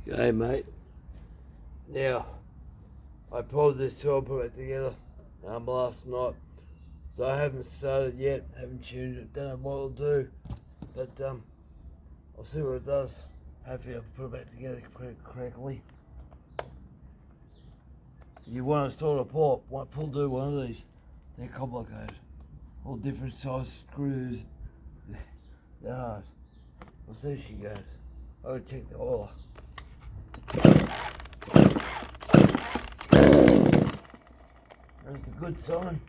G'day mate. Now, I pulled this tool, put it together last night, so I haven't started yet, haven't tuned it, don't know what it'll do, but I'll see what it does. Hopefully I'll put it back together correctly. You want to install a port, pull do one of these, they're complicated, all different size screws, they're hard. We'll see if she goes. I'll check the oil. That's a good sign.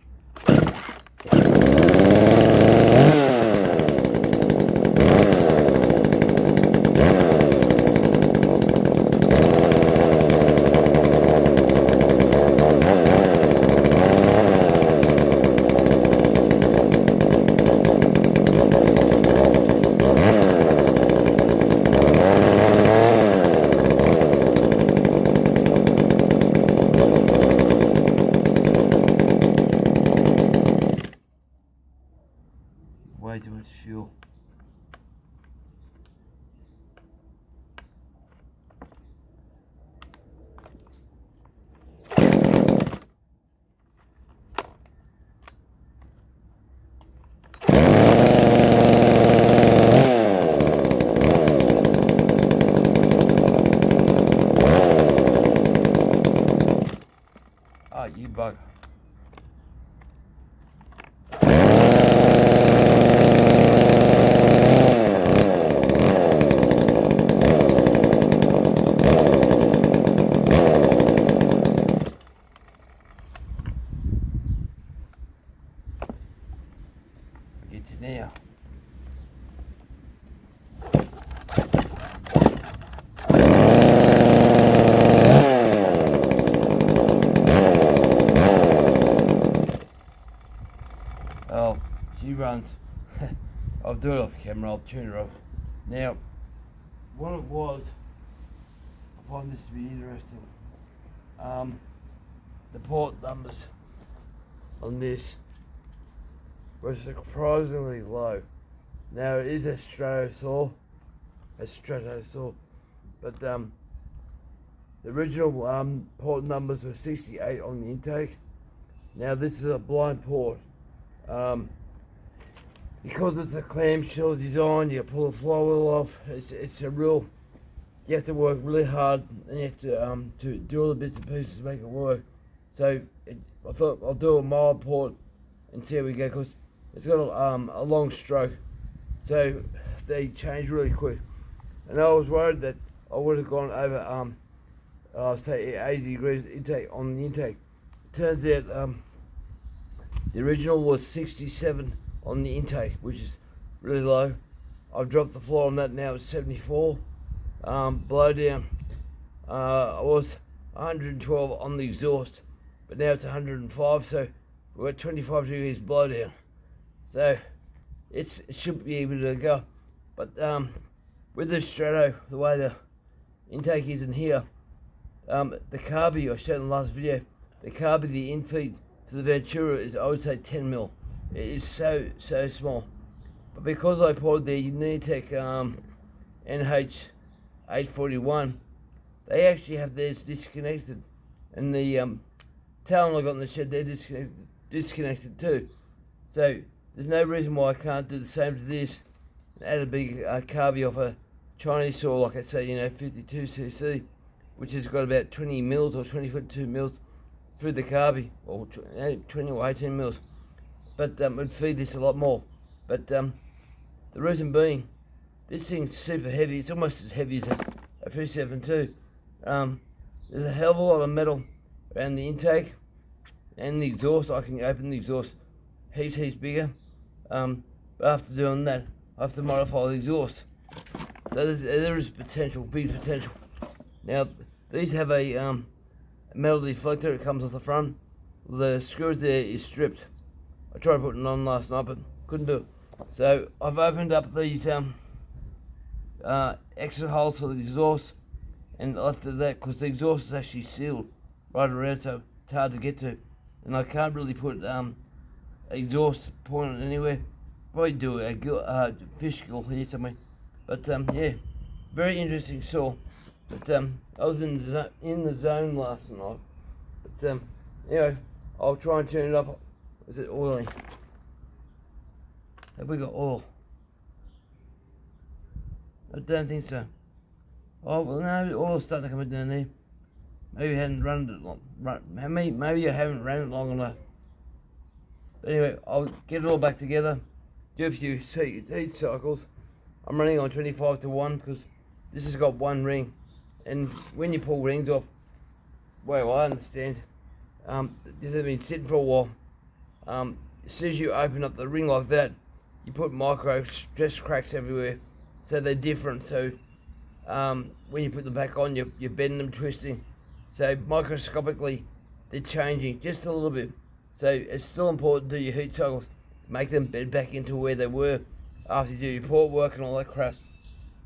Way too much fuel. Ah, you bugger. Get you now. Oh, she runs. I'll do it off camera, I'll tune her off. Now, what it was, I find this to be interesting. The port numbers on this were surprisingly low. Now it is a stratosaur, but the original port numbers were 68 on the intake. Now this is a blind port. Because it's a clamshell design, you pull the flywheel off. It's a real. You have to work really hard, and you have to do all the bits and pieces to make it work. So I thought I'll do a mild port and see how we go, because it's got a long stroke, so they change really quick. And I was worried that I would have gone over say 80 degrees intake on the intake. Turns out the original was 67 on the intake, which is really low. I've dropped the floor on that now, it's 74. Blow down, I was 112 on the exhaust, but now it's 105, so we're at 25 degrees blow down. So it should be able to go. But with the Strato, the way the intake is in here, the carby I showed in the last video, the carby, the infeed to the Ventura is, I would say, 10 mil. It is so small. But because I poured the Unitec NH841, they actually have theirs disconnected, and the Talon I got in the shed, they're disconnected too. So there's no reason why I can't do the same to this and add a big carby off a Chinese saw, like I say, 52cc, which has got about 20 mils or 22 mils through the carby, or 20 or 18 mils. But it would feed this a lot more. But the reason being, this thing's super heavy. It's almost as heavy as a 372. There's a hell of a lot of metal around the intake and the exhaust. I can open the exhaust heaps bigger. But after doing that, I have to modify the exhaust. So there is potential, big potential. Now, these have a metal deflector. It comes off the front. The screw there is stripped. I tried putting it on last night, but couldn't do it. So I've opened up these exit holes for the exhaust and left it that, because the exhaust is actually sealed right around, so it's hard to get to, and I can't really put exhaust point anywhere. Probably do a fish gill here somewhere. But yeah, very interesting saw. But I was in the zone last night. But anyway, I'll try and turn it up. Is it oiling? Have we got oil? I don't think so. Oh well, no, oil's starting to come down there. Maybe I hadn't run it long. Maybe I haven't ran it long enough. But anyway, I'll get it all back together. Do a few heat cycles. I'm running on 25:1 because this has got one ring, and when you pull rings off, well, I understand. They've been sitting for a while. As soon as you open up the ring like that, you put micro stress cracks everywhere, so they're different. So when you put them back on, you're bending them, twisting. So microscopically, they're changing just a little bit. So it's still important to do your heat cycles, make them bed back into where they were after you do your port work and all that crap.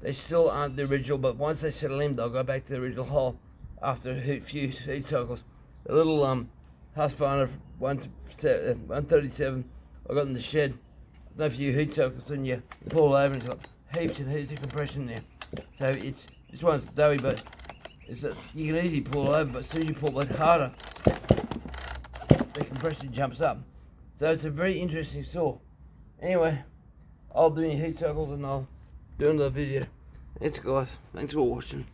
They still aren't the original, but once they settle in, they'll go back to the original hole after a few heat cycles. The little Husqvarna 137 I got in the shed. No few heat cycles, and you pull over and it's got heaps and heaps of compression there. So this one's doughy, but you can easily pull over, but as soon as you pull it harder, the compression jumps up. So it's a very interesting saw. Anyway, I'll do any heat cycles and I'll do another video. Thanks guys, thanks for watching.